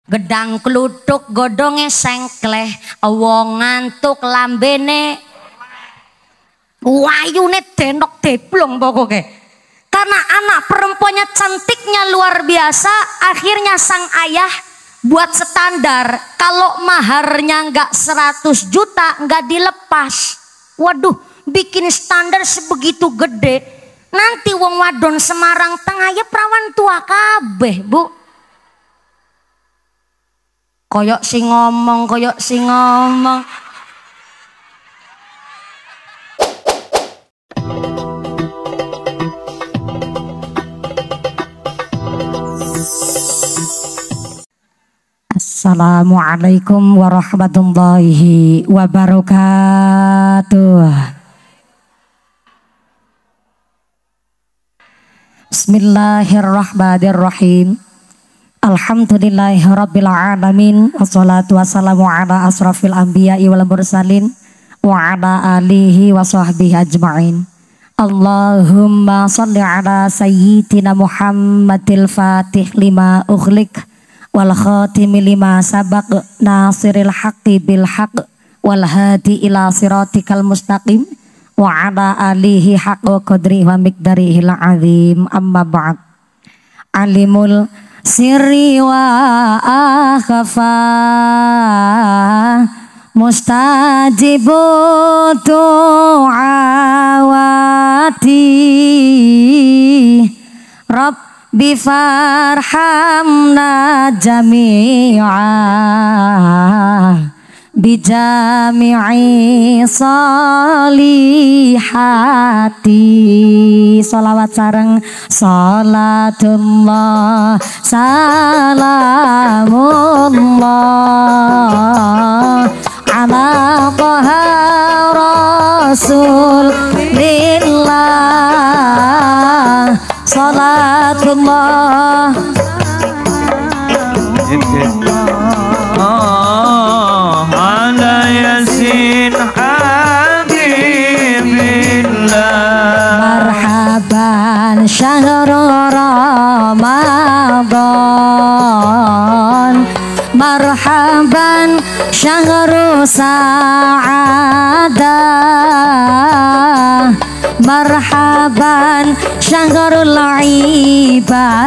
Gedang kluthuk godhonge sengkleh, wong ngantuk lambene wayune denok deblong pokoknya. Karena anak perempuannya cantiknya luar biasa, akhirnya sang ayah buat standar kalau maharnya nggak 100 juta nggak dilepas. Waduh, bikin standar sebegitu gede. Nanti wong wadon Semarang Tengah ya perawan tua kabeh, Bu. Koyok si ngomong. Assalamualaikum warahmatullahi wabarakatuh. Bismillahirrahmanirrahim. Alhamdulillahirabbil alamin, wassalatu wassalamu ala asrafil anbiya'i wal mursalin wa ala alihi wa sahbihi ajma'in. Allahumma shalli ala sayyidina Muhammadil Fatih lima ughliq wal khatimi lima sabaq nasiril haqqi bil haqq wal hadi ila siratikal mustaqim wa ala alihi haqqa qadri wa miqdarihil azim. Amma ba'd. Alimul sirri wa akhfa mustajibu du'awati Rabbi farhamna jami'a bijami'i salihati. Salawat sareng salatullah salamullah ala taha rasulillah salatullah ala yasin habibillah marhaban syahrul ramadan marhaban syahrul sa'adah marhaban syahrul ibadah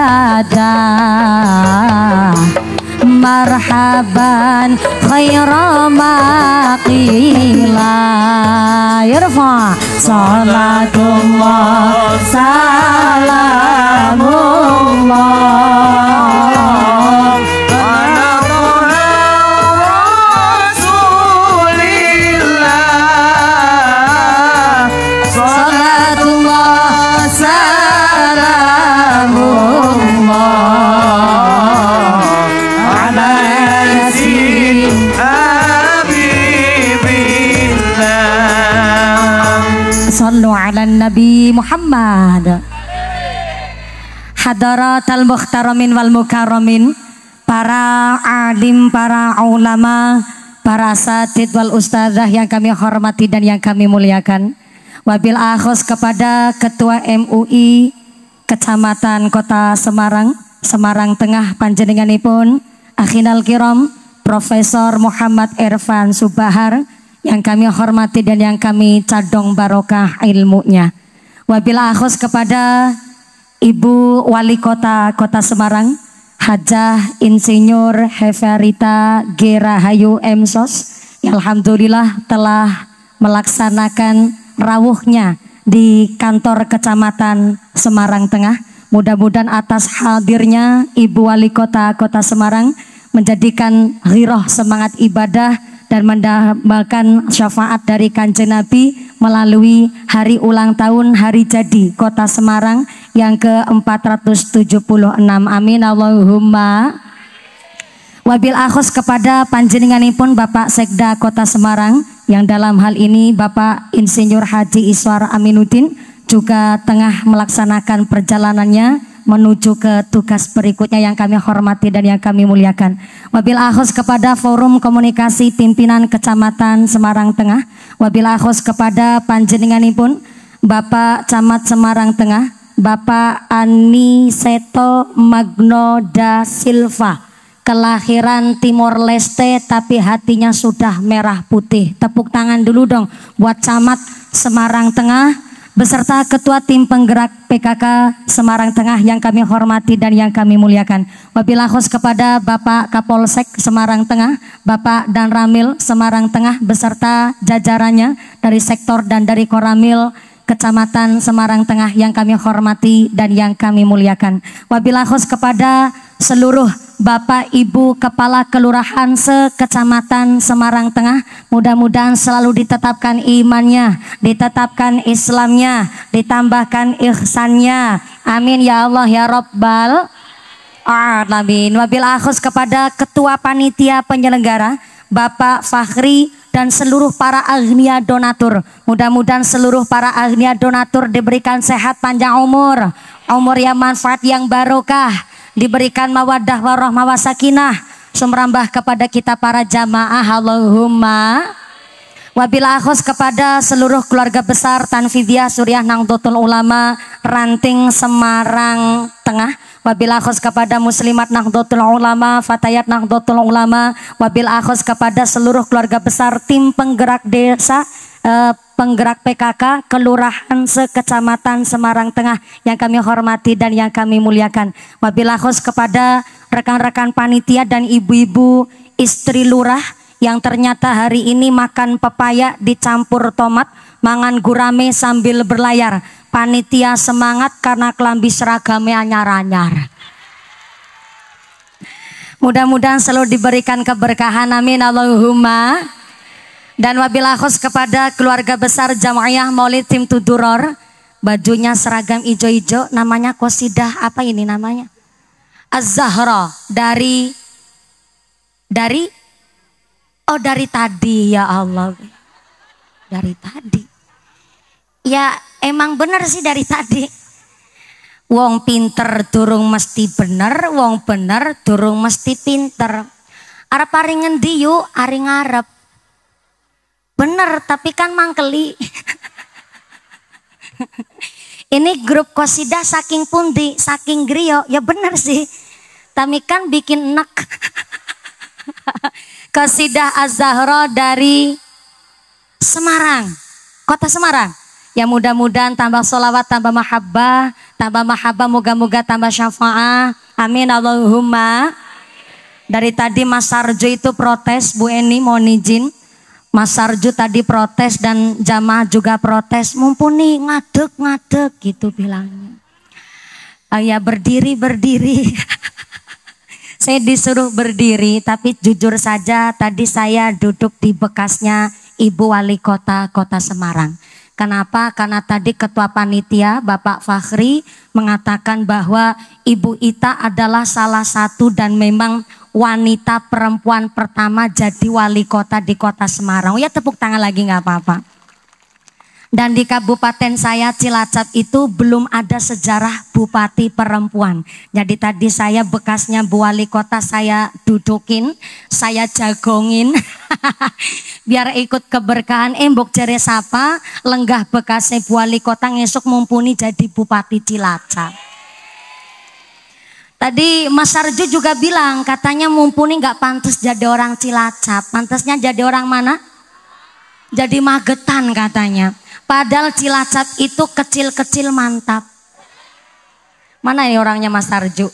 marhaban khairu maqila yarfa salatullah salamullah ala rasulillah salatullah salamullah ala yasin habibillah. sallu ala nabi Muhammad. Hadaratal mukhtaramin wal mukarramin, para alim, para ulama, para asatid wal ustadzah yang kami hormati dan yang kami muliakan. Wabil akhos kepada Ketua MUI Kecamatan Kota Semarang, Semarang Tengah panjenenganipun akhinal kiram Profesor Muhammad Irfan Subahar yang kami hormati dan yang kami cadong barokah ilmunya. Wabil akhos kepada Ibu Wali Kota Kota Semarang, Hajah Insinyur Heferita G. Rahayu M.Sos, yang alhamdulillah telah melaksanakan rawuhnya di kantor Kecamatan Semarang Tengah. Mudah-mudahan atas hadirnya Ibu Wali Kota Kota Semarang menjadikan ghiroh semangat ibadah dan mendapatkan syafaat dari Kanjeng Nabi melalui hari ulang tahun hari jadi Kota Semarang yang ke-476. Amin Allahumma. Wabil akhos kepada panjenenganipun Bapak Sekda Kota Semarang yang dalam hal ini Bapak Insinyur Haji Iswar Aminuddin juga tengah melaksanakan perjalanannya menuju ke tugas berikutnya yang kami hormati dan yang kami muliakan. Wabil akhos kepada Forum Komunikasi Pimpinan Kecamatan Semarang Tengah. Wabil akhos kepada panjenenganipun Bapak Camat Semarang Tengah, Bapak Ani Seto Magno da Silva kelahiran Timor Leste tapi hatinya sudah merah putih. Tepuk tangan dulu dong buat Camat Semarang Tengah beserta Ketua Tim Penggerak PKK Semarang Tengah yang kami hormati dan yang kami muliakan. Wabillahi khusus kepada Bapak Kapolsek Semarang Tengah, Bapak Dan Ramil Semarang Tengah beserta jajarannya dari sektor dan dari Koramil Kecamatan Semarang Tengah yang kami hormati dan yang kami muliakan. Wabillahi khusus kepada seluruh Bapak Ibu Kepala Kelurahan se-Kecamatan Semarang Tengah, mudah-mudahan selalu ditetapkan imannya, ditetapkan Islamnya, ditambahkan ihsannya. Amin ya Allah ya Rabbal Alamin. Wabillahi khusus kepada Ketua Panitia Penyelenggara Bapak Fakhri dan seluruh para agnia donatur. Mudah-mudahan seluruh para agnia donatur diberikan sehat panjang umur, umur yang manfaat yang barokah, diberikan mawaddah warahmah wasakinah, sumrambah kepada kita para jamaah. Allahumma. Wabillahi khusus kepada seluruh keluarga besar Tanfidiyah Suriah Nahdlatul Ulama Ranting Semarang Tengah. Wabillahi khusus kepada Muslimat Nahdlatul Ulama, Fatayat Nahdlatul Ulama. Wabillahi khusus kepada seluruh keluarga besar tim penggerak desa, penggerak PKK Kelurahan se-Kecamatan Semarang Tengah yang kami hormati dan yang kami muliakan. Wabillahi khusus kepada rekan-rekan panitia dan ibu-ibu istri lurah yang ternyata hari ini makan pepaya dicampur tomat, mangan gurame sambil berlayar. Panitia semangat karena kelambi seragamnya anyar-anyar. Mudah-mudahan selalu diberikan keberkahan, amin Allahumma. Dan wabillahi khusus kepada keluarga besar Jamaiyah Maulid Tim Tuduror, bajunya seragam ijo-ijo, namanya qasidah apa ini namanya? Az-Zahra dari tadi ya Allah. Dari tadi. Ya emang bener sih dari tadi. Wong pinter durung mesti bener, wong bener durung mesti pinter. Arep paring ngendi yuk, ari ngarep. Bener tapi kan mangkeli. Ini grup qasidah saking pundi, saking griyo, ya bener sih. Tapi kan bikin enek. Qasidah Az-Zahra dari Semarang, kota Semarang. Ya mudah-mudahan tambah sholawat, tambah mahabbah, moga-moga tambah syafaat. Amin Allahumma. Dari tadi Mas Sarjo itu protes, Bu Eni mohon izin. Mas Sarjo tadi protes dan jamaah juga protes. Mumpuni ngadeg gitu bilangnya. Ya berdiri. Saya disuruh berdiri, tapi jujur saja tadi saya duduk di bekasnya Ibu Wali Kota Semarang. Kenapa? Karena tadi Ketua Panitia Bapak Fakhri mengatakan bahwa Ibu Ita adalah salah satu dan memang wanita perempuan pertama jadi wali kota di Kota Semarang. Ya tepuk tangan lagi nggak apa-apa. Dan di kabupaten saya Cilacap itu belum ada sejarah bupati perempuan. Jadi tadi saya bekasnya Bu Wali Kota saya dudukin, saya jagongin. Biar ikut keberkahan embok jere sapa lenggah bekasnya Bu Wali Kota ngesuk mumpuni jadi bupati Cilacap. Tadi Mas Sarjo juga bilang katanya mumpuni nggak pantas jadi orang Cilacap. Pantasnya jadi orang mana? Jadi Magetan katanya. Padahal Cilacap itu kecil-kecil mantap. Mana ini orangnya Mas Sarjo?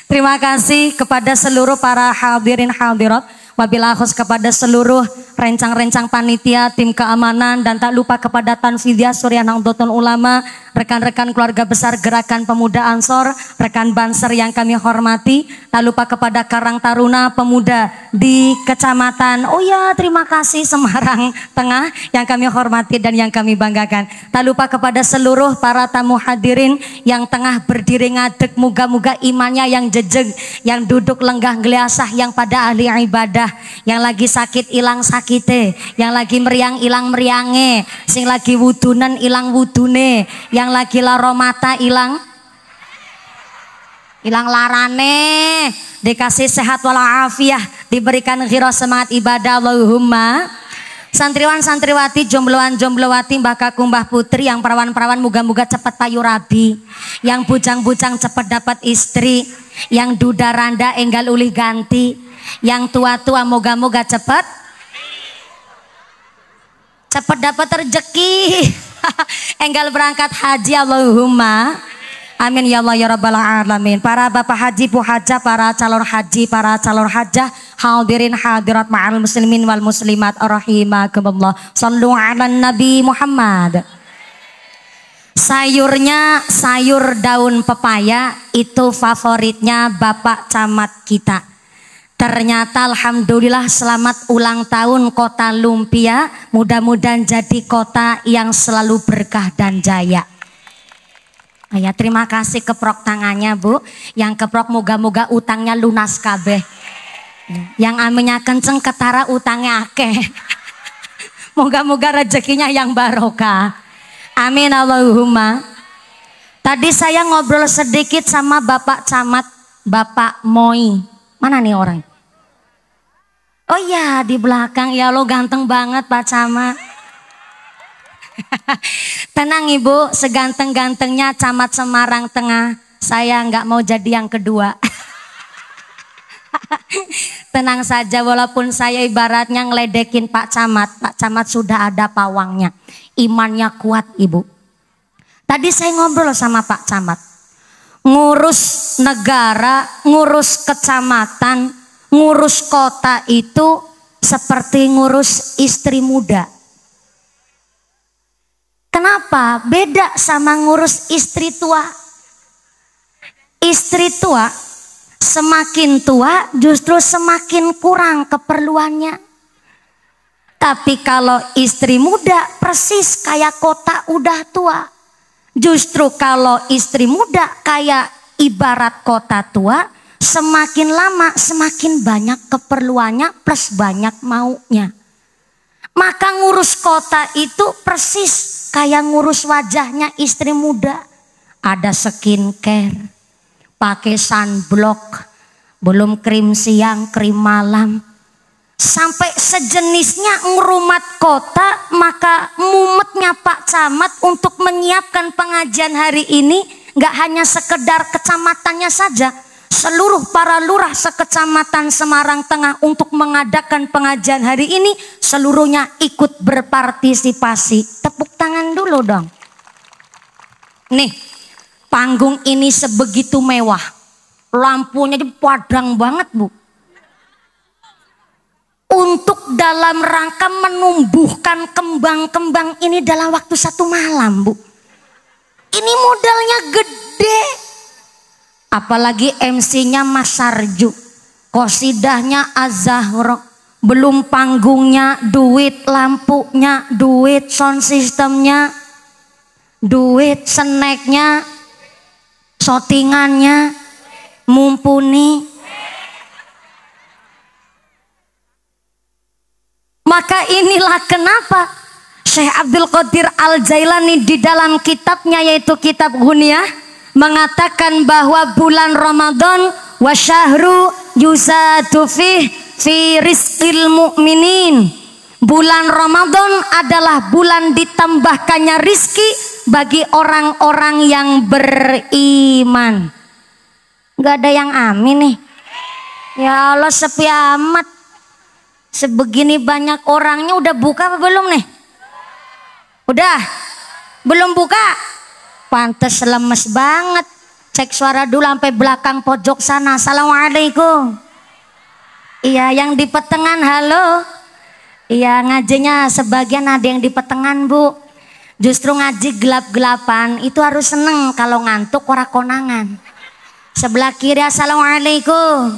Terima kasih kepada seluruh para hadirin hadirat. Wabillahi khusus kepada seluruh rencang-rencang panitia, tim keamanan, dan tak lupa kepada Tanfidiyah Suriah Nahdlatul Ulama, rekan-rekan keluarga besar Gerakan Pemuda Ansor, rekan Banser yang kami hormati, tak lupa kepada Karang Taruna Pemuda di Kecamatan, terima kasih Semarang Tengah yang kami hormati dan yang kami banggakan. Tak lupa kepada seluruh para tamu hadirin yang tengah berdiri ngadeg, muga-muga imannya yang jejeg, yang duduk lenggah geliasah, yang pada ahli ibadah, yang lagi sakit ilang sakite, yang lagi meriang ilang meriange, sing lagi wudunen ilang wudune, yang lagi laromata ilang larane, dikasih sehat walafiah, diberikan ghirah semangat ibadah. Allahumma. Santriwan santriwati, jombloan jomblowati, mbah kakung mbah putri, yang perawan-perawan muga-muga cepat payu rabi, yang bujang-bujang cepat dapat istri, yang duda randa enggal ulih ganti, yang tua-tua moga-moga cepat dapat rezeki. Enggal berangkat haji, Allahumma amin ya Allah ya rabbal alamin. Para bapak haji, bu hajah, para calon haji, para calon hajah, hadirin hadirat ma'al muslimin wal muslimat rahimakumullah. Shallu ala nabi Muhammad. Sayurnya sayur daun pepaya itu favoritnya Bapak Camat kita. Ternyata alhamdulillah selamat ulang tahun Kota Lumpia. Mudah-mudahan jadi kota yang selalu berkah dan jaya. Ya, terima kasih keprok tangannya Bu. Yang keprok moga-moga utangnya lunas kabeh. Yang aminnya kenceng ketara utangnya akeh. Moga-moga rezekinya yang barokah. Amin Allahumma. Tadi saya ngobrol sedikit sama Bapak Camat, Bapak Moi. Mana nih orang? Oh iya di belakang. Ya lo ganteng banget Pak Camat. Tenang Ibu, seganteng-gantengnya Camat Semarang Tengah, saya nggak mau jadi yang kedua. Tenang saja, walaupun saya ibaratnya ngeledekin Pak Camat sudah ada pawangnya. Imannya kuat Ibu. Tadi saya ngobrol sama Pak Camat. Ngurus negara, ngurus kecamatan, ngurus kota itu seperti ngurus istri muda. Kenapa? Beda sama ngurus istri tua. Istri tua semakin tua justru semakin kurang keperluannya. Tapi kalau istri muda persis kayak kota udah tua. Justru kalau istri muda kayak ibarat kota tua, semakin lama semakin banyak keperluannya plus banyak maunya. Maka ngurus kota itu persis kayak ngurus wajahnya istri muda. Ada skincare, pakai sunblock, belum krim siang, krim malam. Sampai sejenisnya ngurumat kota, maka mumetnya Pak Camat untuk menyiapkan pengajian hari ini gak hanya sekedar kecamatannya saja. Seluruh para lurah sekecamatan Semarang Tengah untuk mengadakan pengajian hari ini seluruhnya ikut berpartisipasi. Tepuk tangan dulu dong. Nih, panggung ini sebegitu mewah. Lampunya padang banget Bu. Untuk dalam rangka menumbuhkan kembang-kembang ini dalam waktu 1 malam Bu. Ini modalnya gede. Apalagi MC-nya Mas Sarju, kosidahnya Az-Zahra, belum panggungnya, duit lampunya, duit sound systemnya, duit snacknya, shootingannya, mumpuni. Maka inilah kenapa Syekh Abdul Qadir Al-Jailani di dalam kitabnya yaitu kitab Ghunyah mengatakan bahwa bulan Ramadan wa syahru yuzadu fi rizqil mu'minin. Bulan Ramadan adalah bulan ditambahkannya rizki bagi orang-orang yang beriman. Gak ada yang amin nih. Ya Allah sepi amat. Sebegini banyak orangnya udah buka apa belum nih? Udah? Belum buka? Pantes lemes banget. Cek suara dulu sampai belakang pojok sana. Assalamualaikum. Iya yang di petengan halo. Iya ngajinya sebagian ada yang di petengan Bu. Justru ngaji gelap-gelapan itu harus seneng. Kalau ngantuk ora konangan. Sebelah kiri assalamualaikum.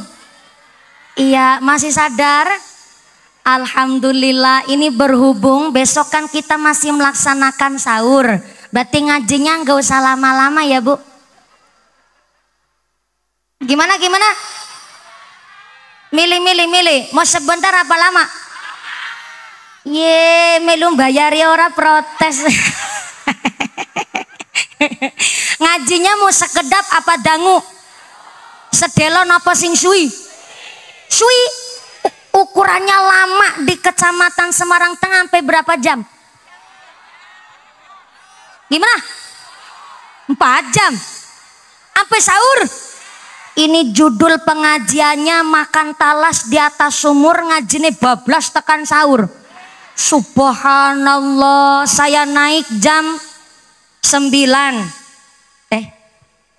Iya masih sadar? Alhamdulillah ini berhubung besok kan kita masih melaksanakan sahur. Berarti ngajinya nggak usah lama-lama ya Bu. Gimana? Milih. Mau sebentar apa lama? Ye, melum bayar ya ora protes. Ngajinya mau sekedap apa dangu? Sedelon apa sing suwi? Suwi. ukurannya lama di Kecamatan Semarang Tengah sampai berapa jam? Gimana? 4 jam sampai sahur. Ini judul pengajiannya makan talas di atas sumur, ngajine bablas tekan sahur. Subhanallah, saya naik jam 9.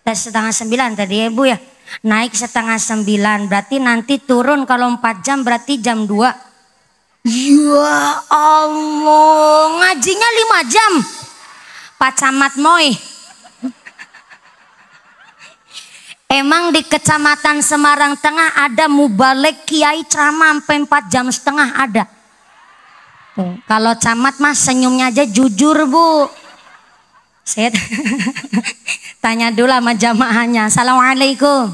Setengah 9 tadi ya Bu ya. Naik setengah 9, berarti nanti turun kalau 4 jam berarti jam 2. Ya Allah, ngajinya 5 jam. Pak Camat Moy. Emang di Kecamatan Semarang Tengah ada mubalek kiai ceramah sampai 4 jam setengah ada. Kalau camat mas senyumnya aja jujur Bu. Saya tanya dulu sama jamaahnya. Assalamualaikum.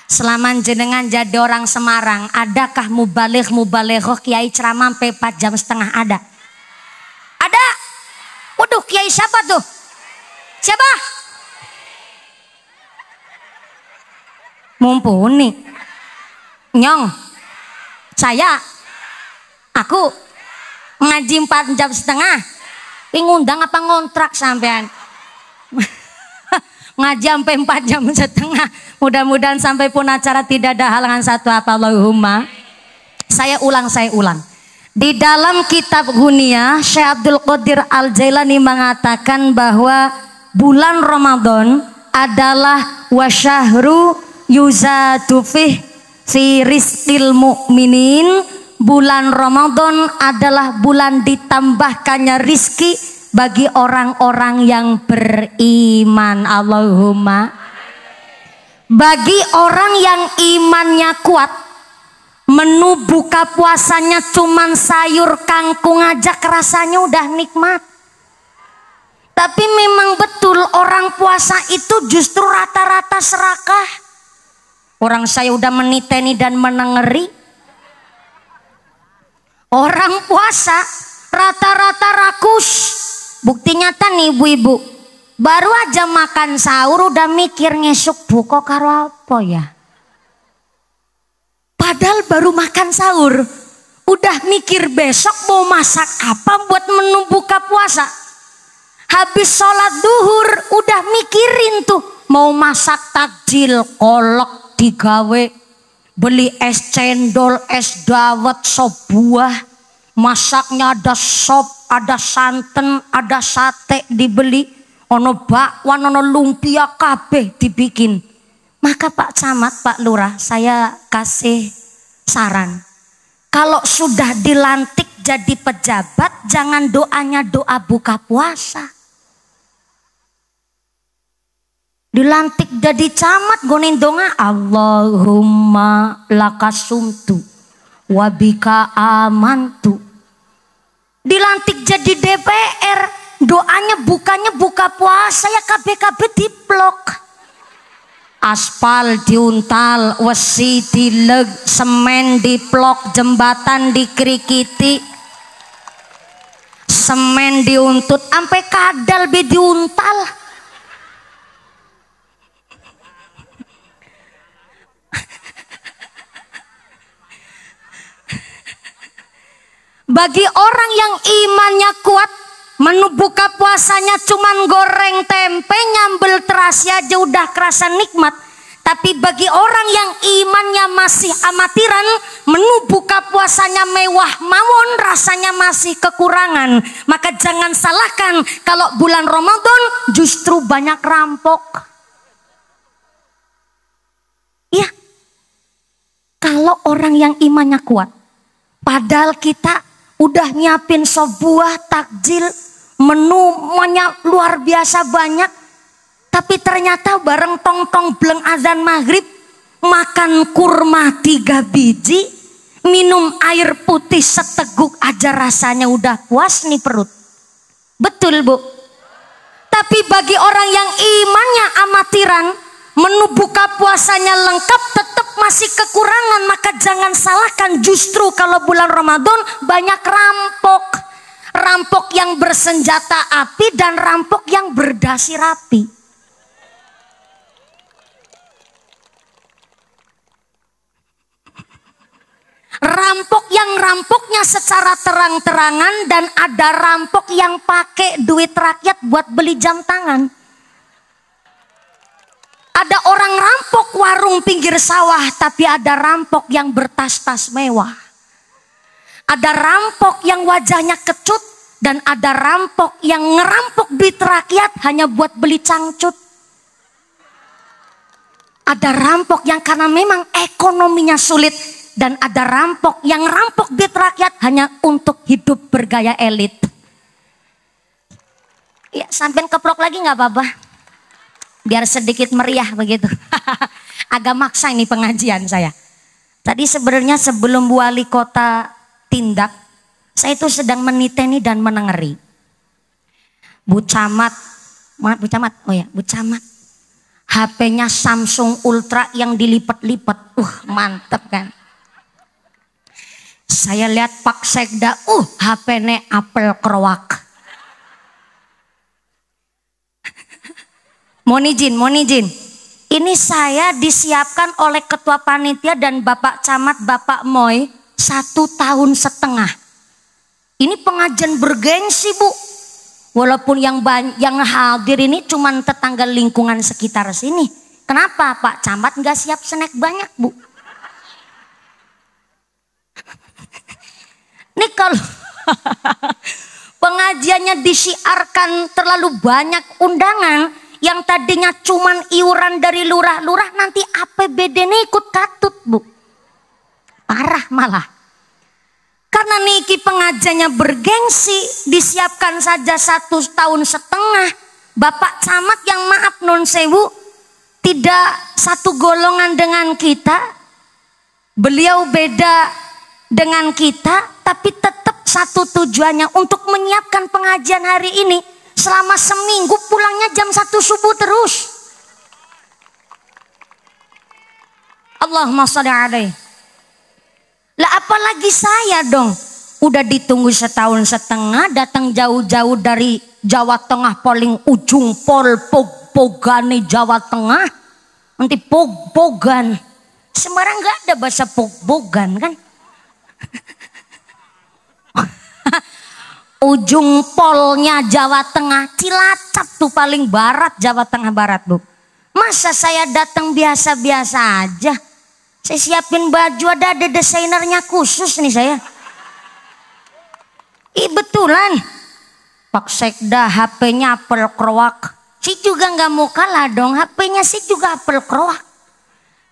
Selama jenengan jadi orang Semarang, adakah mubaligh kiai ceramah sampai 4 jam setengah ada? Ada. Waduh, kiai siapa tuh? Siapa? Mumpuni. Nyong. Saya. Aku. Ngaji 4 jam setengah. Ini ngundang apa ngontrak sampean? Ngaji sampai 4 jam setengah. Mudah-mudahan sampai pun acara tidak ada halangan satu apa Allahumma. Saya ulang. Di dalam kitab Ghunia, Syekh Abdul Qadir Al-Jailani mengatakan bahwa bulan Ramadan adalah wasyahru yuzadu fi rizqil mu'minin. Bulan Ramadan adalah bulan ditambahkannya rizki bagi orang-orang yang beriman. Allahumma. Bagi orang yang imannya kuat, menu buka puasanya cuman sayur kangkung aja rasanya udah nikmat. Tapi memang betul orang puasa itu justru rata-rata serakah. Orang saya udah meniteni dan menengeri. Orang puasa rata-rata rakus. Bukti nyata nih ibu-ibu, baru aja makan sahur udah mikir ngesuk buka karo apa ya. Padahal baru makan sahur udah mikir besok mau masak apa buat menu buka puasa. Habis sholat duhur udah mikirin tuh mau masak takjil, kolak digawe, beli es cendol, es dawet, sop buah, masaknya ada sop, ada santen, ada sate dibeli, ono bakwan, ono lumpia kabeh dibikin. Maka Pak Camat, Pak Lurah, saya kasih saran. Kalau sudah dilantik jadi pejabat, jangan doanya doa buka puasa. Dilantik jadi camat gonin donga Allahumma lakasumtu wabika amantu. Dilantik jadi DPR, doanya bukannya buka puasa ya, KB diplok. Aspal diuntal, wesi dileg, semen diplok, jembatan dikrikiti, semen diuntut, sampai kadal be diuntal. Bagi orang yang imannya kuat, menu buka puasanya cuman goreng tempe, nyambel terasi aja udah kerasa nikmat. Tapi bagi orang yang imannya masih amatiran, menu buka puasanya mewah mawon, rasanya masih kekurangan. Maka jangan salahkan kalau bulan Ramadan justru banyak rampok. Ya, kalau orang yang imannya kuat, padahal kita udah nyiapin sebuah takjil, menu luar biasa banyak, tapi ternyata bareng tong-tong bleng azan maghrib, makan kurma 3 biji, minum air putih seteguk aja rasanya udah puas nih perut. Betul Bu? Tapi bagi orang yang imannya amatiran, menu buka puasanya lengkap tetap masih kekurangan. Maka jangan salahkan justru kalau bulan Ramadan banyak rampok. Rampok yang bersenjata api dan rampok yang berdasi rapi. rampok yang rampoknya secara terang-terangan dan ada rampok yang pakai duit rakyat buat beli jam tangan. Ada orang rampok warung pinggir sawah tapi ada rampok yang bertas-tas mewah. Ada rampok yang wajahnya kecut dan ada rampok yang ngerampok duit rakyat hanya buat beli cangcut. Ada rampok yang karena memang ekonominya sulit dan ada rampok yang rampok duit rakyat hanya untuk hidup bergaya elit. Ya, sampean keprok lagi nggak apa-apa. Biar sedikit meriah begitu. Agak maksa ini pengajian saya. Tadi sebenarnya sebelum Bu Wali Kota tindak, saya itu sedang meniteni dan menengeri. Bu Camat, Bu Camat. HP-nya Samsung Ultra yang dilipat-lipat. Mantep kan. Saya lihat Pak Sekda, HP-nya apel kerowak. Mohon izin. Ini saya disiapkan oleh Ketua Panitia dan Bapak Camat, Bapak Moy 1 tahun setengah. Ini pengajian bergengsi, Bu. Walaupun yang hadir ini cuma tetangga lingkungan sekitar sini. Kenapa Pak Camat nggak siap snack banyak, Bu? Nih kalau pengajiannya disiarkan terlalu banyak undangan, yang tadinya cuman iuran dari lurah-lurah nanti APBD-nya ikut katut, Bu. Parah malah. Karena niki pengajiannya bergengsi, disiapkan saja 1 tahun setengah. Bapak Camat yang maaf non sewu tidak satu golongan dengan kita. Beliau beda dengan kita, tapi tetap satu tujuannya untuk menyiapkan pengajian hari ini. Selama seminggu pulangnya jam 1 subuh terus. Allahumma sholli alaihi. Lah apalagi saya dong. Udah ditunggu 1 tahun setengah, datang jauh-jauh dari Jawa Tengah paling ujung pogane Jawa Tengah. Nanti pogan. Semarang nggak ada bahasa pogan kan? Ujung polnya Jawa Tengah, Cilacap tuh paling barat Jawa Tengah barat, Bu. Masa saya datang biasa-biasa aja? Saya siapin baju, ada desainernya khusus nih saya. Betulan Pak Sekda HP-nya apel kerowak. Si juga nggak mau kalah dong, HP-nya si juga apel kerowak.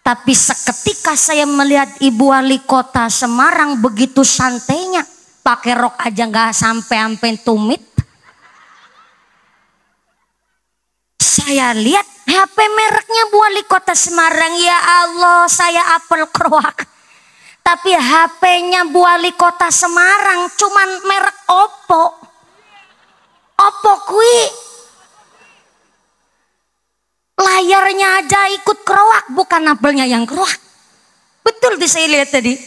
Tapi seketika saya melihat Ibu Wali Kota Semarang begitu santainya, pakai rok aja nggak sampai tumit. Saya lihat HP mereknya Bu Wali Kota Semarang, ya Allah saya apel kerowak. Tapi HP-nya Bu Wali Kota Semarang cuman merek Oppo. Oppo kui layarnya aja ikut kerowak, bukan apelnya yang kerowak. Betul tuh saya lihat tadi.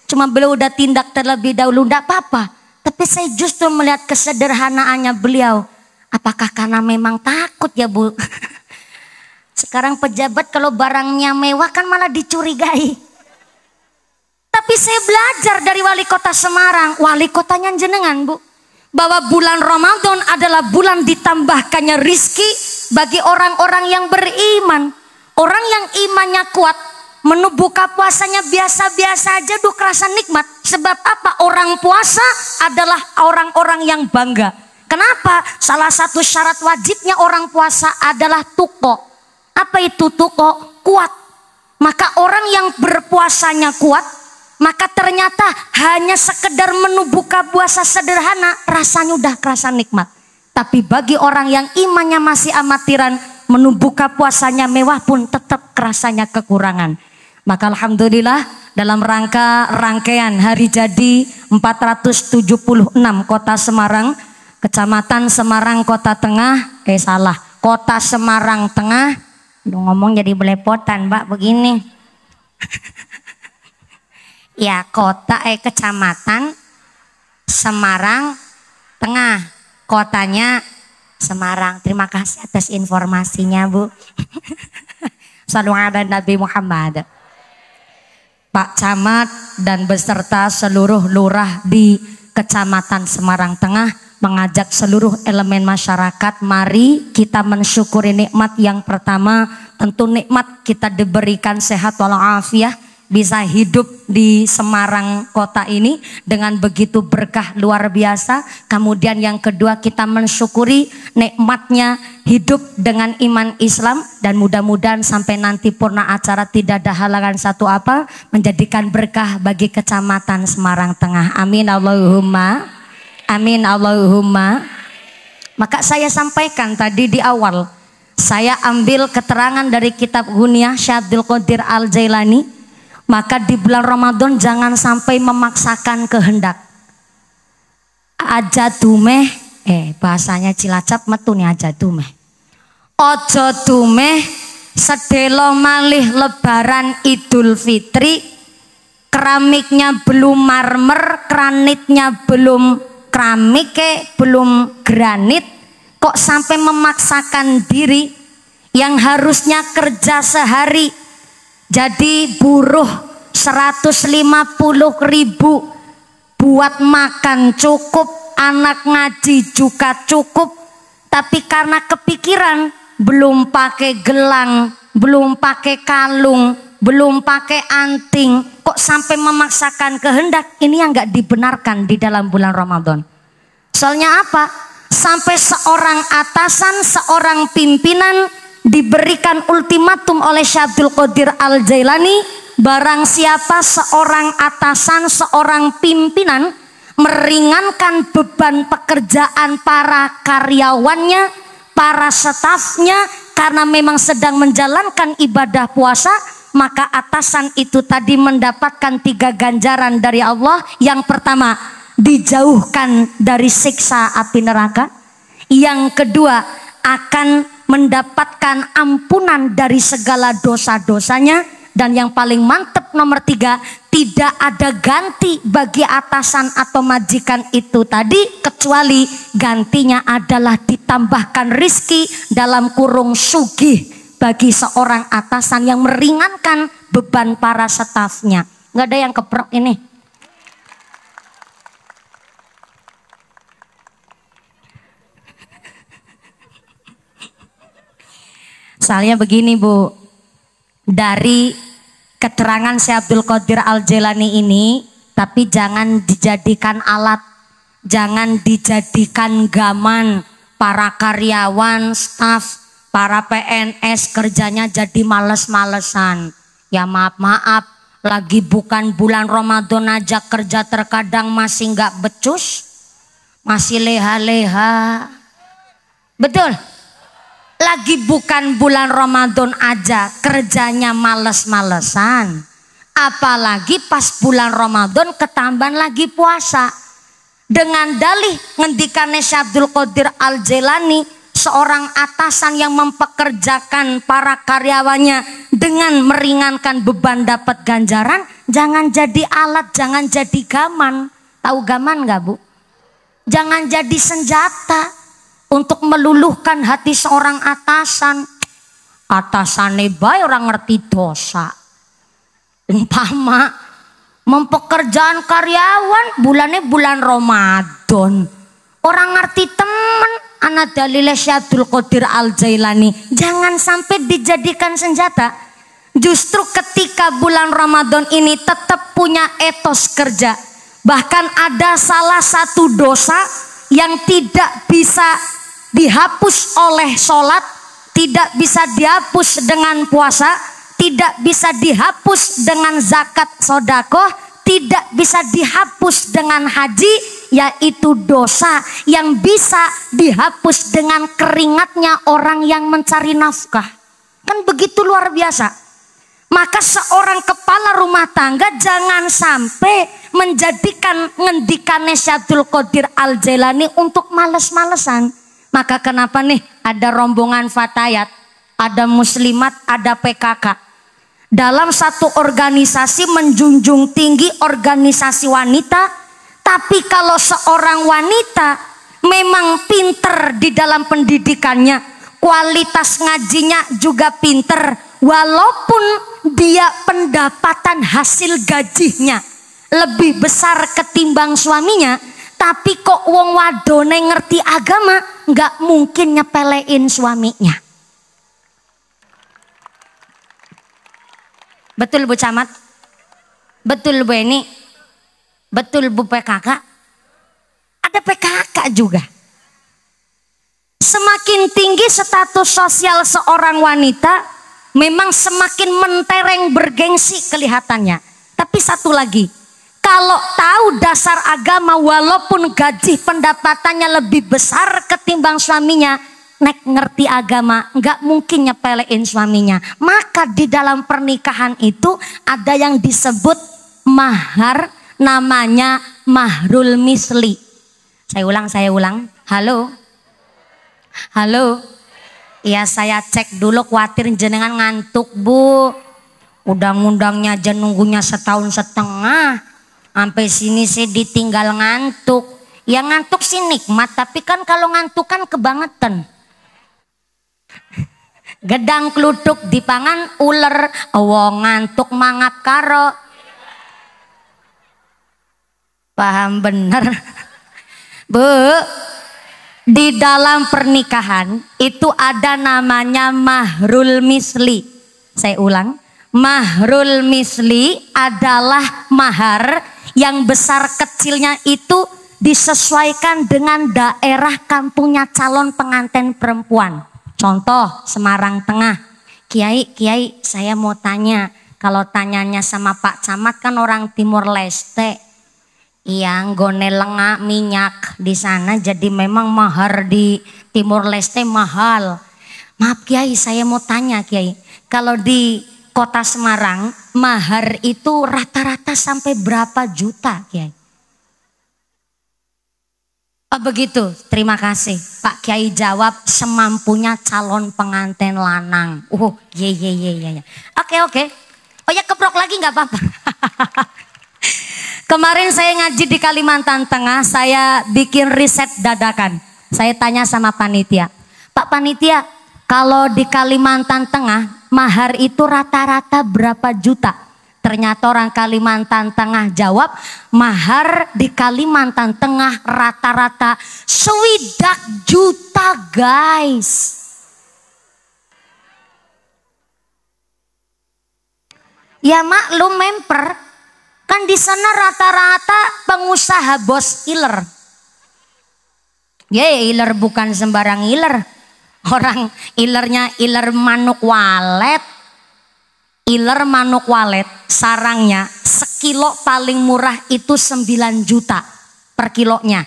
Cuma beliau udah tindak terlebih dahulu, enggak apa-apa. Tapi saya justru melihat kesederhanaannya beliau. Apakah karena memang takut ya, Bu? Sekarang pejabat kalau barangnya mewah kan malah dicurigai. Tapi saya belajar dari Wali Kota Semarang, wali kotanya jenengan, Bu. Bahwa bulan Ramadan adalah bulan ditambahkannya rizki bagi orang-orang yang beriman. Orang yang imannya kuat, menu buka puasanya biasa-biasa aja udah kerasa nikmat. Sebab apa? Orang puasa adalah orang-orang yang bangga. Kenapa? Salah satu syarat wajibnya orang puasa adalah tuko. Apa itu tuko? Kuat. Maka orang yang berpuasanya kuat, maka ternyata hanya sekedar menu buka puasa sederhana rasanya udah kerasa nikmat. Tapi bagi orang yang imannya masih amatiran, menu buka puasanya mewah pun tetap kerasanya kekurangan. Maka alhamdulillah dalam rangkaian hari jadi 476 Kota Semarang, Kecamatan Semarang Kota Tengah, Kota Semarang Tengah. Aduh, ngomong jadi belepotan, Mbak, begini. Ya, Kecamatan Semarang Tengah, kotanya Semarang. Terima kasih atas informasinya, Bu. Sallu ala Nabi Muhammad. Pak Camat, dan beserta seluruh lurah di Kecamatan Semarang Tengah mengajak seluruh elemen masyarakat, mari kita mensyukuri nikmat yang pertama. Tentu nikmat kita diberikan sehat walafiat, bisa hidup di Semarang kota ini dengan begitu berkah luar biasa. Kemudian yang kedua, kita mensyukuri nikmatnya hidup dengan iman Islam, dan mudah-mudahan sampai nanti purna acara tidak ada halangan satu apa, menjadikan berkah bagi Kecamatan Semarang Tengah. Amin Allahumma, amin Allahumma. Maka saya sampaikan tadi di awal, saya ambil keterangan dari kitab Ghunyah Syekh Abdul Qadir Al-Jailani. Maka di bulan Ramadan jangan sampai memaksakan kehendak. Aja dumeh, bahasanya Cilacap metu nih, aja dumeh. Ojo dumeh sedelo malih lebaran Idul Fitri, keramiknya belum marmer, granitnya belum keramik, belum granit, kok sampai memaksakan diri yang harusnya kerja sehari jadi buruh 150.000 buat makan cukup, anak ngaji juga cukup, tapi karena kepikiran belum pakai gelang, belum pakai kalung, belum pakai anting, kok sampai memaksakan kehendak. Ini yang gak dibenarkan di dalam bulan Ramadan. Soalnya apa? Sampai seorang atasan, seorang pimpinan diberikan ultimatum oleh Syekh Abdul Qadir Al-Jailani, barang siapa seorang atasan, seorang pimpinan meringankan beban pekerjaan para karyawannya, para stafnya, karena memang sedang menjalankan ibadah puasa, maka atasan itu tadi mendapatkan 3 ganjaran dari Allah. Yang pertama, dijauhkan dari siksa api neraka. Yang kedua, akan mendapatkan ampunan dari segala dosa-dosanya. Dan yang paling mantep nomor 3, tidak ada ganti bagi atasan atau majikan itu tadi, kecuali gantinya adalah ditambahkan rizki dalam kurung sugih bagi seorang atasan yang meringankan beban para stafnya. Nggak ada yang keprok ini. Soalnya begini Bu, dari keterangan Syekh Abdul Qadir Al-Jailani ini, tapi jangan dijadikan alat, jangan dijadikan gaman para karyawan, staf, para PNS kerjanya jadi males-malesan. Ya maaf-maaf, lagi bukan bulan Ramadan aja kerja terkadang masih nggak becus, masih leha-leha. Betul? Lagi bukan bulan Ramadan aja kerjanya males-malesan, apalagi pas bulan Ramadan ketambahan lagi puasa. Dengan dalih ngendikannya Syekh Abdul Qadir Al-Jailani, seorang atasan yang mempekerjakan para karyawannya dengan meringankan beban dapat ganjaran, jangan jadi alat, jangan jadi gaman. Tahu gaman gak Bu? Jangan jadi senjata untuk meluluhkan hati seorang atasan. Atasane bae orang ngerti dosa. Umpama mempekerjaan karyawan bulannya bulan Ramadan, orang ngerti temen. Ana dalile Syekh Abdul Qadir Al-Jailani, jangan sampai dijadikan senjata. Justru ketika bulan Ramadan ini tetap punya etos kerja. Bahkan ada salah satu dosa yang tidak bisa dihapus oleh sholat, tidak bisa dihapus dengan puasa, tidak bisa dihapus dengan zakat sodakoh, tidak bisa dihapus dengan haji, yaitu dosa yang bisa dihapus dengan keringatnya orang yang mencari nafkah. Kan begitu luar biasa. Maka seorang kepala rumah tangga jangan sampai menjadikan ngendikannya Syekh Abdul Qadir Al-Jailani untuk males-malesan. Maka kenapa nih ada rombongan fatayat, ada muslimat, ada PKK. Dalam satu organisasi menjunjung tinggi organisasi wanita. Tapi kalau seorang wanita memang pinter di dalam pendidikannya, kualitas ngajinya juga pinter, walaupun dia pendapatan hasil gajinya lebih besar ketimbang suaminya, tapi kok wong wadone ngerti agama, nggak mungkin nyepelein suaminya. Betul Bu Camat? Betul Bu Eni? Betul Bu PKK? Ada PKK juga. Semakin tinggi status sosial seorang wanita, memang semakin mentereng bergengsi kelihatannya. Tapi satu lagi, kalau tahu dasar agama walaupun gaji pendapatannya lebih besar ketimbang suaminya, nek ngerti agama nggak mungkin nyepelein suaminya. Maka di dalam pernikahan itu ada yang disebut mahar, namanya mahrul misli. Saya ulang. Halo. Ya saya cek dulu, khawatir jenengan ngantuk Bu. Undang-undangnya aja nunggunya setahun setengah. Sampai sini sih ditinggal ngantuk. Ya ngantuk sih nikmat, tapi kan kalau ngantuk kan kebangetan. Gedang kluthuk dipangan uler, wong ngantuk mangap karo. Paham bener. Bu, di dalam pernikahan itu ada namanya mahrul misli. Saya ulang, mahrul misli adalah mahar yang besar kecilnya itu disesuaikan dengan daerah kampungnya calon pengantin perempuan. Contoh Semarang Tengah. Kiai saya mau tanya, kalau tanyanya sama Pak Camat kan orang Timur Leste. Iya, nggone lengak minyak di sana, jadi memang mahar di Timur Leste mahal. Maaf Kiai, saya mau tanya Kiai, kalau di Kota Semarang mahar itu rata-rata sampai berapa juta Kiai? Oh begitu, terima kasih. Pak Kiai jawab semampunya calon pengantin lanang. Ye. Oke. Oh ya keprok lagi nggak apa-apa. Kemarin saya ngaji di Kalimantan Tengah, saya bikin riset dadakan. Saya tanya sama panitia, Pak Panitia, kalau di Kalimantan Tengah mahar itu rata-rata berapa juta? Ternyata orang Kalimantan Tengah jawab, mahar di Kalimantan Tengah rata-rata 20 juta guys. Ya maklum memper. Kan di sana rata-rata pengusaha bos iler. Ya iler bukan sembarang iler. Orang ilernya iler manuk walet. Iler manuk walet sarangnya sekilo paling murah itu 9 juta per kilonya.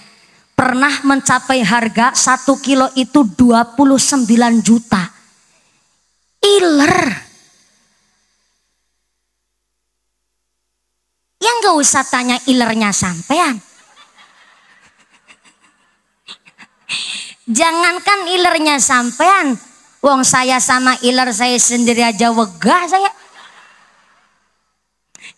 Pernah mencapai harga 1 kilo itu 29 juta. Iler. Ya nggak usah tanya ilernya sampean. Jangankan ilernya sampean, wong saya sama iler saya sendiri aja wegah saya.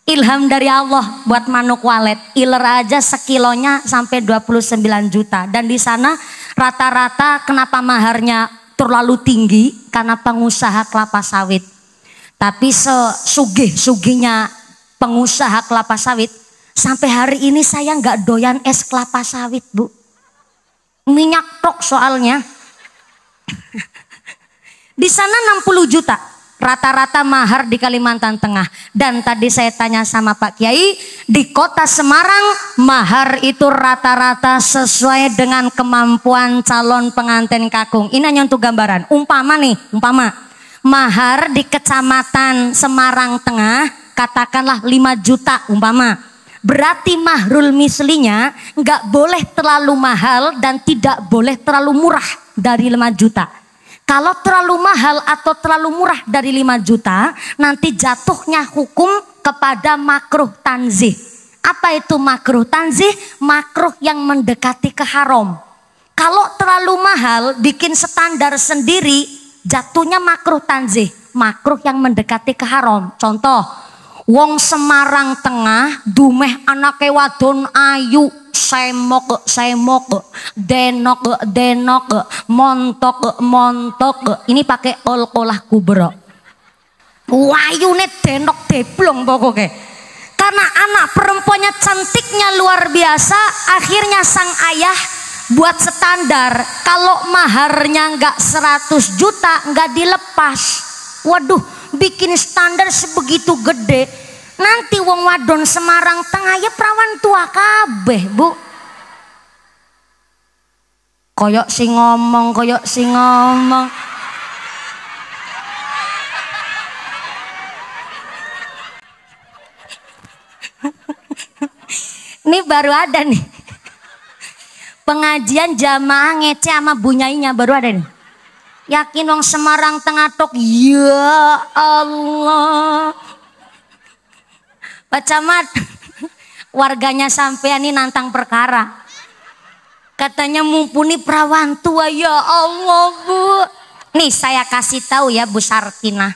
Ilham dari Allah buat manuk walet, iler aja sekilonya sampai 29 juta. Dan di sana rata-rata kenapa maharnya terlalu tinggi? Karena pengusaha kelapa sawit. Tapi sesugih-sugihnya pengusaha kelapa sawit, sampai hari ini saya nggak doyan es kelapa sawit Bu. Minyak tok soalnya. Di sana 60 juta rata-rata mahar di Kalimantan Tengah. Dan tadi saya tanya sama Pak Kiai, di Kota Semarang mahar itu rata-rata sesuai dengan kemampuan calon pengantin kakung. Ini hanya untuk gambaran. Umpama mahar di Kecamatan Semarang Tengah katakanlah 5 juta umpama. Berarti mahrul mislinya nggak boleh terlalu mahal dan tidak boleh terlalu murah dari 5 juta. Kalau terlalu mahal atau terlalu murah dari 5 juta, nanti jatuhnya hukum kepada makruh tanzih. Apa itu makruh tanzih? Makruh yang mendekati ke haram. Kalau terlalu mahal bikin standar sendiri, jatuhnya makruh tanzih, makruh yang mendekati ke haram. Contoh, wong Semarang Tengah dumeh anake wadon ayu, semok, denok, montok. Ini pakai olah kubro. Wayune denok deblong pokoknya. Karena anak perempuannya cantiknya luar biasa, akhirnya sang ayah buat standar, kalau maharnya nggak 100 juta nggak dilepas. Waduh, bikin standar sebegitu gede. Nanti wong wadon Semarang Tengah ya perawan tua kabeh, Bu. Koyok si ngomong. Ini baru ada nih. Pengajian jamaah ngece sama bunyainya baru ada nih. Yakin wong Semarang Tengah tok, ya Allah. Pak Camat, warganya sampean ini nantang perkara. Katanya mumpuni perawan tua, ya Allah, Bu. Nih saya kasih tahu ya Bu Sartina.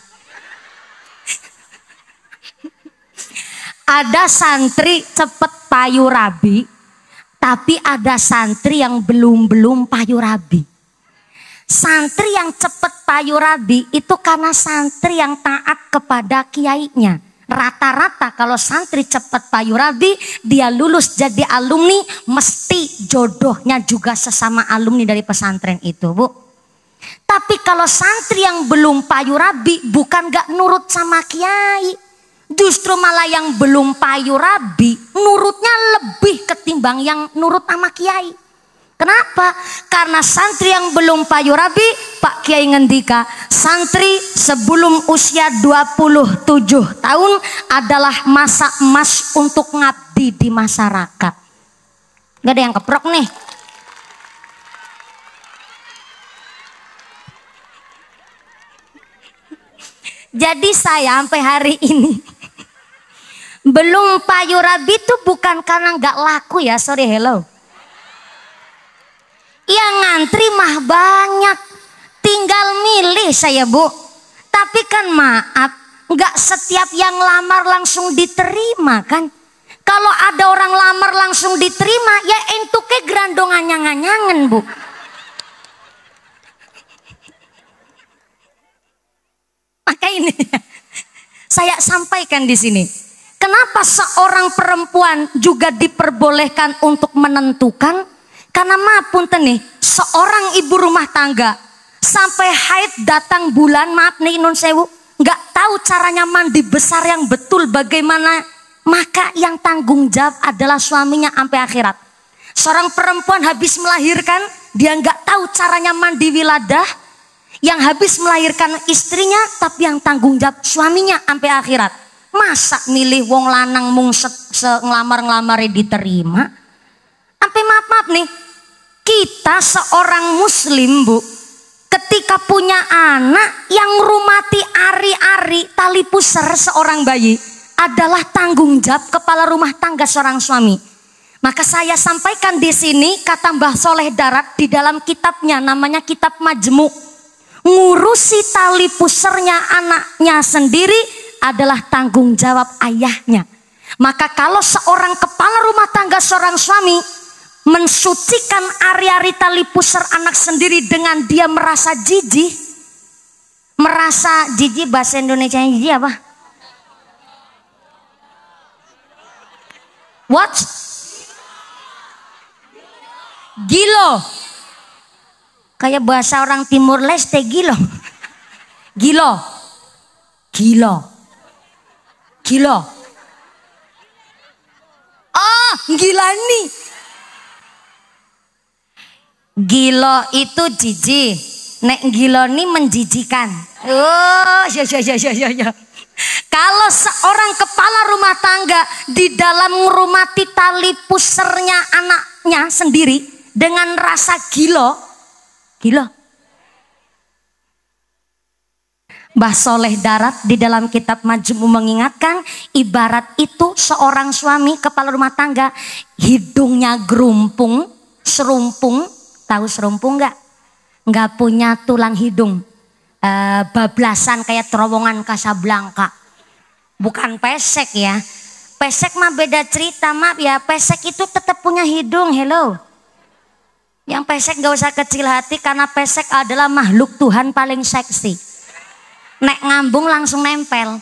Ada santri cepet payu rabi, tapi ada santri yang belum payu rabi. Santri yang cepet payu rabi itu karena santri yang taat kepada kiainya. Rata-rata kalau santri cepet payu rabi, dia lulus jadi alumni, mesti jodohnya juga sesama alumni dari pesantren itu, Bu. Tapi kalau santri yang belum payu rabi, bukan gak nurut sama kiai, justru malah yang belum payu rabi nurutnya lebih ketimbang yang nurut sama kiai. Kenapa? Karena santri yang belum payu rabi, Pak Kiai ngendika, santri sebelum usia 27 tahun adalah masa emas untuk ngabdi di masyarakat. Gak ada yang keprok nih. Jadi saya sampai hari ini belum payu rabi itu bukan karena gak laku ya, sorry hello. Yang ngantri mah banyak, tinggal milih saya, Bu. Tapi kan maaf, nggak setiap yang lamar langsung diterima kan. Kalau ada orang lamar langsung diterima, ya entuke gerandongan nyangan-nyangan, Bu. Maka ini saya sampaikan di sini. Kenapa seorang perempuan juga diperbolehkan untuk menentukan? Karena maaf punten nih, seorang ibu rumah tangga sampai haid datang bulan, maaf nih nun sewu, nggak tahu caranya mandi besar yang betul bagaimana, maka yang tanggung jawab adalah suaminya sampai akhirat. Seorang perempuan habis melahirkan, dia nggak tahu caranya mandi wiladah, yang habis melahirkan istrinya, tapi yang tanggung jawab suaminya sampai akhirat. Masa milih wong lanang mung ngelamar-ngelamari diterima? Sampai maaf nih, kita seorang muslim, Bu, ketika punya anak yang ngurumati ari-ari tali pusar seorang bayi adalah tanggung jawab kepala rumah tangga seorang suami. Maka saya sampaikan di sini kata Mbah Soleh Darat di dalam kitabnya, namanya Kitab Majmu, ngurusi tali pusarnya anaknya sendiri adalah tanggung jawab ayahnya. Maka kalau seorang kepala rumah tangga seorang suami mensucikan ari-ari tali pusar anak sendiri dengan dia merasa jijik. Merasa jijik, bahasa Indonesia jijik apa? What? Gilo. Kayak bahasa orang Timur Leste, gilo. Gilo. Gilo. Gilo. Oh, gila nih. Gilo itu jijik, nek gilo ini menjijikan. Oh, ya. Kalau seorang kepala rumah tangga di dalam ngurumati tali pusarnya anaknya sendiri dengan rasa gilo. Mbah Soleh Darat di dalam kitab Majmu mengingatkan, ibarat itu seorang suami kepala rumah tangga hidungnya gerumpung, serumpung. Tahu serumpung nggak? Nggak punya tulang hidung, bablasan kayak terowongan Casablanca. Bukan pesek ya. Pesek mah beda cerita, maaf ya. Pesek itu tetap punya hidung, hello. Yang pesek nggak usah kecil hati karena pesek adalah makhluk Tuhan paling seksi. Nek ngambung langsung nempel.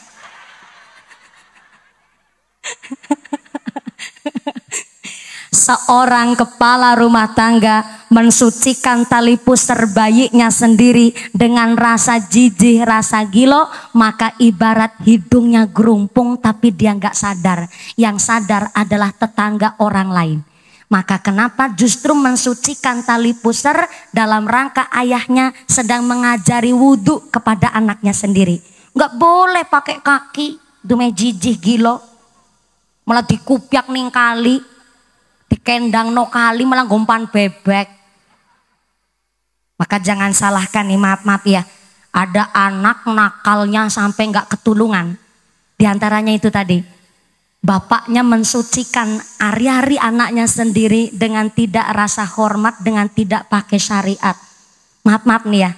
Seorang kepala rumah tangga mensucikan tali pusar bayinya sendiri dengan rasa jijih, rasa gilo, maka ibarat hidungnya gerumpung tapi dia nggak sadar. Yang sadar adalah tetangga orang lain. Maka kenapa justru mensucikan tali pusar dalam rangka ayahnya sedang mengajari wudhu kepada anaknya sendiri. Nggak boleh pakai kaki, dume jijih gilo, malah dikupyak ning kali. Dikendang no kali malah gompan bebek. Maka jangan salahkan nih, maaf ya. Ada anak nakalnya sampai nggak ketulungan. Di antaranya itu tadi. Bapaknya mensucikan hari-hari anaknya sendiri dengan tidak rasa hormat, dengan tidak pakai syariat. Maaf nih ya.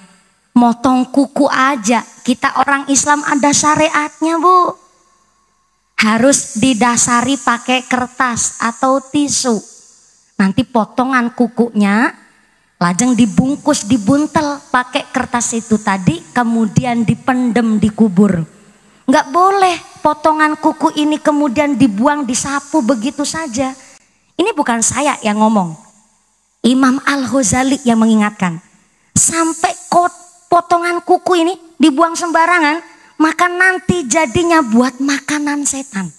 Motong kuku aja. Kita orang Islam ada syariatnya, Bu. Harus didasari pakai kertas atau tisu. Nanti potongan kukunya lajeng dibungkus, dibuntel pakai kertas itu tadi, kemudian dipendem, dikubur. Nggak boleh potongan kuku ini kemudian dibuang, disapu begitu saja. Ini bukan saya yang ngomong. Imam Al-Ghazali yang mengingatkan. Sampai potongan kuku ini dibuang sembarangan, maka nanti jadinya buat makanan setan.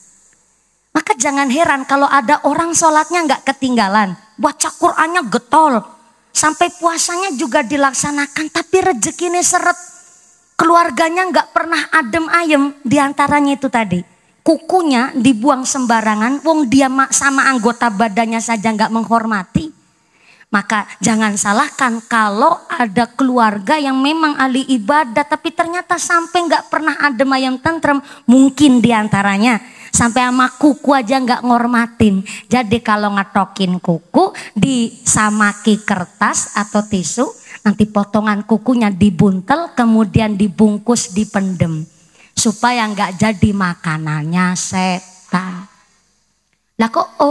Maka jangan heran kalau ada orang sholatnya nggak ketinggalan, baca Qur'annya getol, sampai puasanya juga dilaksanakan, tapi rezekinya seret, keluarganya nggak pernah adem ayem. Diantaranya itu tadi, kukunya dibuang sembarangan, wong dia sama anggota badannya saja nggak menghormati. Maka jangan salahkan kalau ada keluarga yang memang ahli ibadah tapi ternyata sampai nggak pernah adem ayem tentrem. Mungkin diantaranya sampai sama kuku aja nggak ngormatin. Jadi kalau ngetokin kuku disamaki kertas atau tisu, nanti potongan kukunya dibuntel kemudian dibungkus, dipendem supaya nggak jadi makanannya setan. Lah kok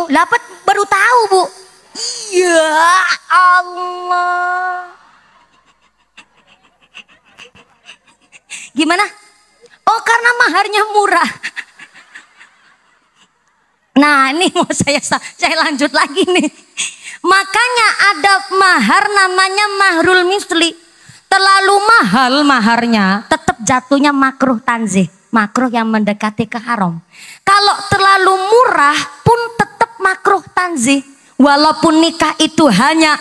dapat baru tahu, Bu. Ya Allah. Gimana? Oh, karena maharnya murah. Nah, ini mau saya lanjut lagi nih. Makanya ada mahar namanya mahrul misli. Terlalu mahal maharnya, tetap jatuhnya makruh tanzih. Makruh yang mendekati ke haram. Kalau terlalu murah pun tetap makruh tanzih. Walaupun nikah itu hanya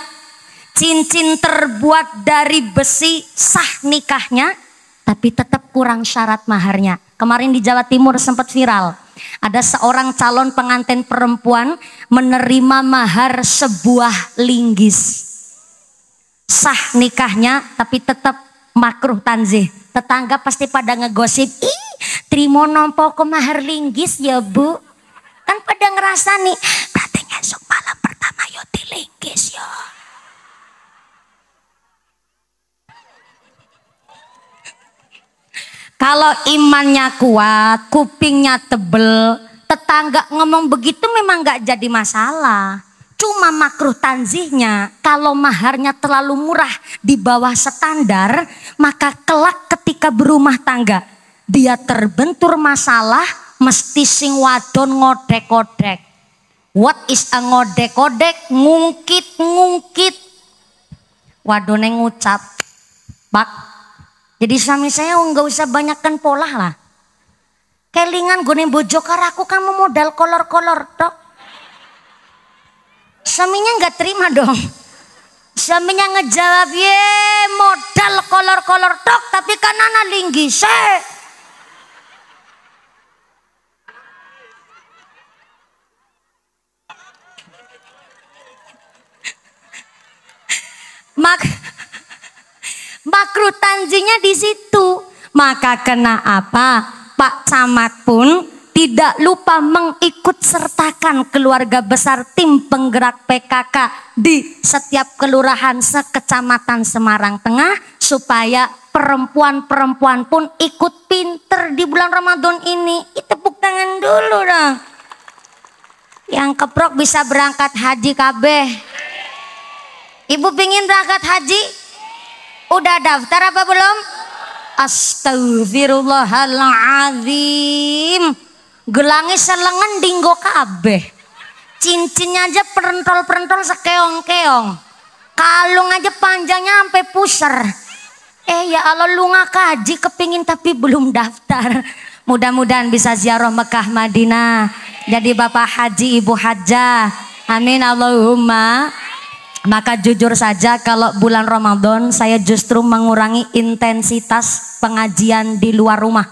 cincin terbuat dari besi, sah nikahnya, tapi tetap kurang syarat maharnya. Kemarin di Jawa Timur sempat viral. Ada seorang calon pengantin perempuan menerima mahar sebuah linggis. Sah nikahnya tapi tetap makruh tanzih. Tetangga pasti pada ngegosip, ih terima nompo ke mahar linggis ya Bu. Kan pada ngerasa nih, berarti ngesuk malam pertama yo di linggis yo. Kalau imannya kuat, kupingnya tebel, tetangga ngomong begitu memang gak jadi masalah. Cuma makruh tanzihnya, kalau maharnya terlalu murah di bawah standar, maka kelak ketika berumah tangga, dia terbentur masalah, mesti sing wadon ngodek-kodek. What is a ngodek-kodek? Ngungkit-ngungkit. Wadone ngucap, Pak, jadi suami saya nggak usah banyakkan pola lah. Kelingan gue bojo karaku kamu modal kolor-kolor tok. Suaminya nggak terima dong. Suaminya ngejawab, ye modal kolor-kolor tok tapi kan anak linggis. Makruh tanzihnya di situ. Maka kena apa? Pak Camat pun tidak lupa mengikut sertakan keluarga besar tim penggerak PKK di setiap kelurahan sekecamatan Semarang Tengah supaya perempuan-perempuan pun ikut pinter di bulan Ramadan ini. Tepuk tangan dulu dong. Yang keprok bisa berangkat haji kabeh. Ibu pingin berangkat haji? Udah daftar apa belum? Astagfirullahaladzim. Gelangi selengen dinggo kabeh. Cincinnya aja perentol-perentol sekeong-keong. Kalung aja panjangnya sampai puser. Ya Allah, lu nggak kaji kepingin tapi belum daftar. Mudah-mudahan bisa ziarah Mekah Madinah. Jadi bapak haji, ibu hajjah. Amin Allahumma. Maka jujur saja kalau bulan Ramadan saya justru mengurangi intensitas pengajian di luar rumah.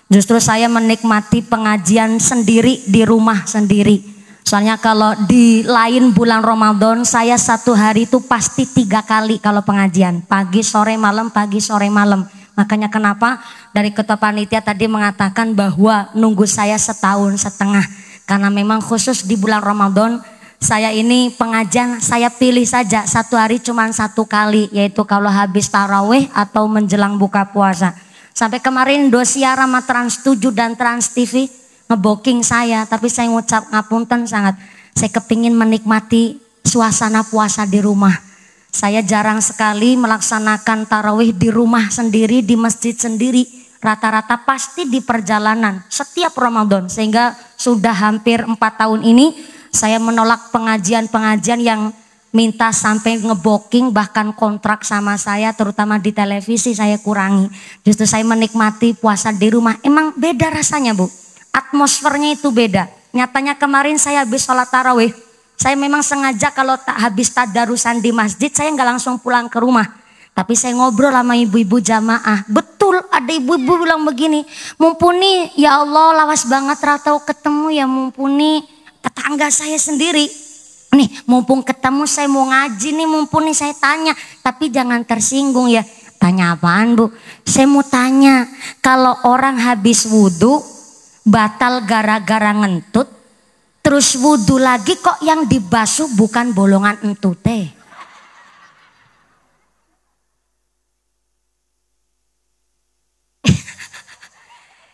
Justru saya menikmati pengajian sendiri di rumah sendiri. Soalnya kalau di lain bulan Ramadan saya satu hari itu pasti 3 kali kalau pengajian. Pagi, sore, malam, pagi, sore, malam. Makanya kenapa dari ketua panitia tadi mengatakan bahwa nunggu saya 1,5 tahun. Karena memang khusus di bulan Ramadan saya ini pengajian saya pilih saja satu hari cuma 1 kali. Yaitu kalau habis tarawih atau menjelang buka puasa. Sampai kemarin Indosiar sama Trans 7 dan Trans TV ngebooking saya, tapi saya ngucap ngapunten sangat. Saya kepingin menikmati suasana puasa di rumah. Saya jarang sekali melaksanakan tarawih di rumah sendiri, di masjid sendiri. Rata-rata pasti di perjalanan setiap Ramadan. Sehingga sudah hampir 4 tahun ini saya menolak pengajian-pengajian yang minta sampai ngebooking bahkan kontrak sama saya, terutama di televisi saya kurangi. Justru saya menikmati puasa di rumah. Emang beda rasanya, Bu. Atmosfernya itu beda. Nyatanya kemarin saya habis sholat tarawih, saya memang sengaja kalau tak habis tadarusan di masjid saya nggak langsung pulang ke rumah, tapi saya ngobrol sama ibu-ibu jamaah. Betul ada ibu-ibu bilang begini, mumpuni ya Allah lawas banget ratau ketemu ya, mumpuni tetangga saya sendiri nih, mumpung ketemu saya mau ngaji nih, mumpuni saya tanya, tapi jangan tersinggung ya. Tanya apaan, Bu? Saya mau tanya, kalau orang habis wudhu batal gara-gara ngentut, terus wudhu lagi kok yang dibasuh bukan bolongan entute?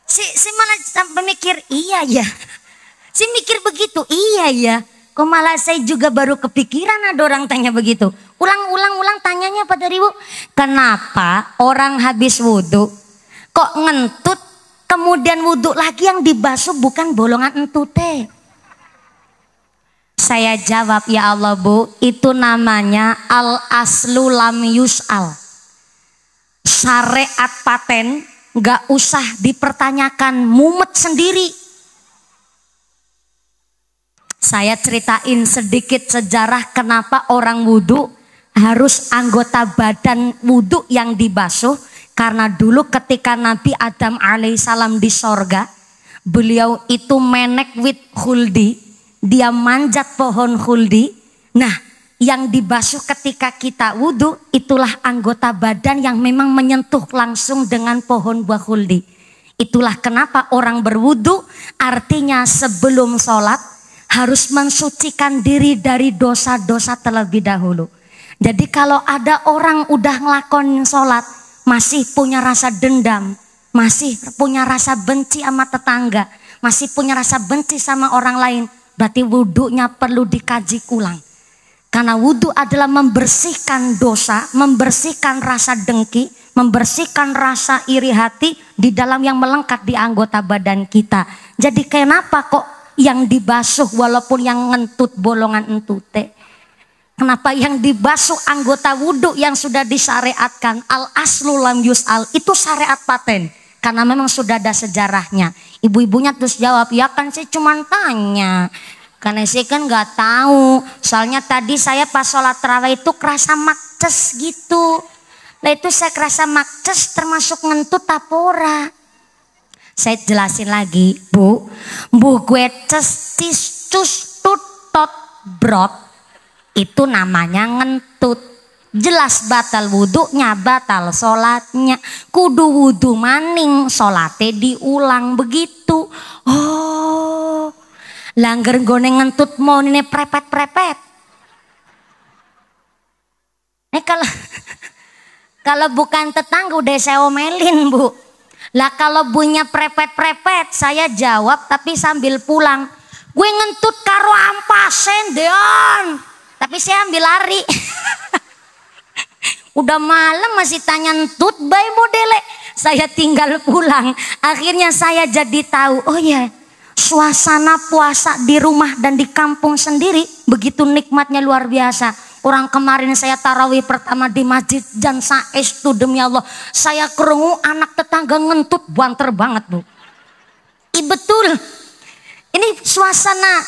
si malah sampai mikir iya ya, si mikir begitu iya ya. Kok malah saya juga baru kepikiran ada orang tanya begitu. Ulang tanyanya pada Ibu, kenapa orang habis wudhu kok ngentut, kemudian wudhu lagi yang dibasuh bukan bolongan entute? Saya jawab, ya Allah Bu, itu namanya al aslu lam yus'al. Syariat paten gak usah dipertanyakan, mumet sendiri. Saya ceritain sedikit sejarah kenapa orang wudhu harus anggota badan wudhu yang dibasuh. Karena dulu ketika Nabi Adam alaihissalam di sorga, beliau itu menek wit khuldi, dia manjat pohon khuldi. Nah, yang dibasuh ketika kita wudhu itulah anggota badan yang memang menyentuh langsung dengan pohon buah khuldi. Itulah kenapa orang berwudhu artinya sebelum sholat harus mensucikan diri dari dosa-dosa terlebih dahulu. Jadi kalau ada orang udah ngelakonin sholat masih punya rasa dendam, masih punya rasa benci sama tetangga, masih punya rasa benci sama orang lain, berarti wudhunya perlu dikaji ulang. Karena wudhu adalah membersihkan dosa, membersihkan rasa dengki, membersihkan rasa iri hati di dalam yang melengkap di anggota badan kita. Jadi kenapa kok yang dibasuh walaupun yang ngentut bolongan entute? Kenapa yang dibasuh anggota wudhu yang sudah disyariatkan al aslu lam yus'al, itu syariat paten karena memang sudah ada sejarahnya. Ibu-ibunya terus jawab, ya kan saya cuma tanya karena saya kan nggak tahu, soalnya tadi saya pas sholat tarawih itu kerasa makces gitu. Nah itu saya kerasa makces termasuk ngentut tapora. Saya jelasin lagi, Bu gue cus tut tot brot itu namanya ngentut. Jelas batal wudhunya, batal sholatnya. Kudu wudhu maning, sholatnya diulang begitu. Oh, langgar gone ngentut mau ini prepet. Kalau bukan tetangga udah saya omelin, Bu. Lah kalau bunyinya prepet, saya jawab tapi sambil pulang. Gue ngentut karo ampasen deon. Tapi saya ambil lari. Udah malam masih tanya entut bae modele. saya tinggal pulang. Akhirnya saya jadi tahu, oh ya, suasana puasa di rumah dan di kampung sendiri begitu nikmatnya, luar biasa. Orang kemarin saya tarawih pertama di masjid Jan saestu demi Allah, saya kerungu anak tetangga ngentut banter banget Bu. Betul, ini suasana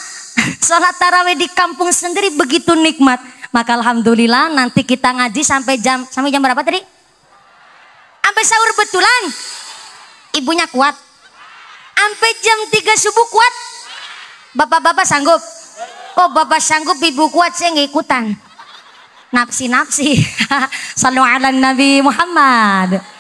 sholat tarawih di kampung sendiri begitu nikmat. Maka alhamdulillah nanti kita ngaji sampai jam berapa tadi? Sampai sahur betulan. Ibunya kuat. Sampai jam 3 subuh kuat. Bapak-bapak sanggup? Oh bapak sanggup, ibu kuat, saya nggak ikutan. Nafsi. Sallu ala Nabi Muhammad.